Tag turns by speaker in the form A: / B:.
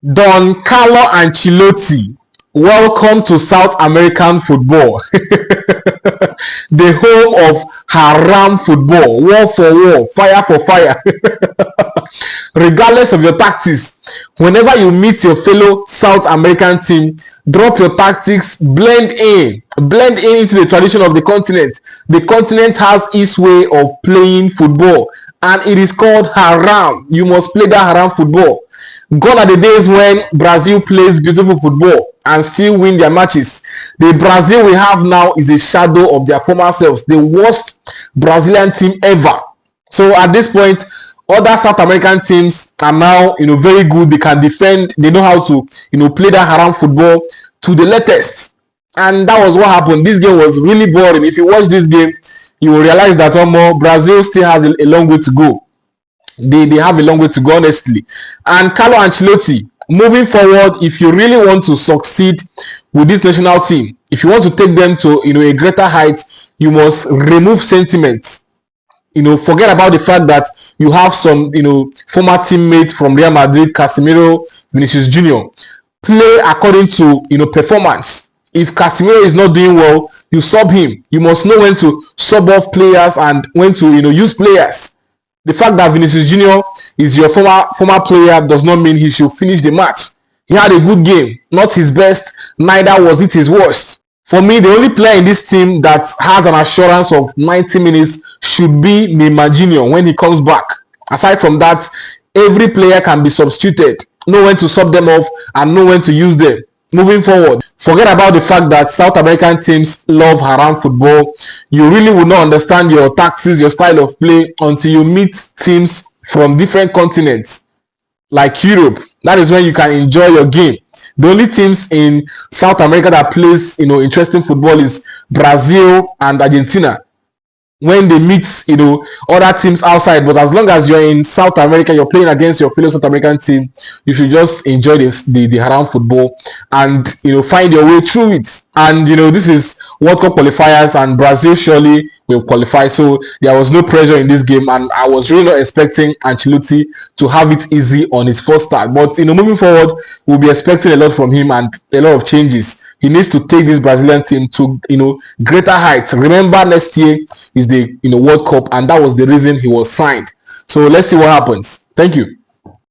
A: Don Carlo Ancelotti, welcome to South American football. The home of haram football, war for war, fire for fire. Regardless of your tactics, whenever you meet your fellow South American team, drop your tactics, blend in into the tradition of the continent. The continent has its way of playing football, and it is called haram. You must play that haram football. Gone are the days when Brazil plays beautiful football and still win their matches. The Brazil we have now is a shadow of their former selves, the worst Brazilian team ever. So at this point, other South American teams are now, very good. They can defend. They know how to, play that haram football to the latest. And that was what happened. This game was really boring. If you watch this game, you will realize that Brazil still has a long way to go. They have a long way to go, honestly. And Carlo Ancelotti, moving forward, if you really want to succeed with this national team, if you want to take them to a greater height, you must remove sentiments. Forget about the fact that you have some former teammates from Real Madrid, Casemiro, Vinicius Jr. Play according to performance. If Casemiro is not doing well, you sub him. You must know when to sub off players and when to use players. The fact that Vinicius Jr. is your former player does not mean he should finish the match. He had a good game, not his best, neither was it his worst. For me, the only player in this team that has an assurance of 90 minutes should be Neymar Jr. when he comes back. Aside from that, every player can be substituted. Know when to sub them off and know when to use them. Moving forward, forget about the fact that South American teams love haram football. You really will not understand your tactics, your style of play until you meet teams from different continents like Europe. That is when you can enjoy your game. The only teams in South America that plays interesting football is Brazil and Argentina. When they meet other teams outside, but as long as you're in South America, you're playing against your fellow South American team, you should just enjoy the haram football and find your way through it. And this is World Cup qualifiers, and Brazil surely will qualify, so there was no pressure in this game, and I was really not expecting Ancelotti to have it easy on his first start. But moving forward, we'll be expecting a lot from him and a lot of changes. He needs to take this Brazilian team to greater heights. Remember, next year is the World Cup, and that was the reason he was signed. So let's see what happens. Thank you.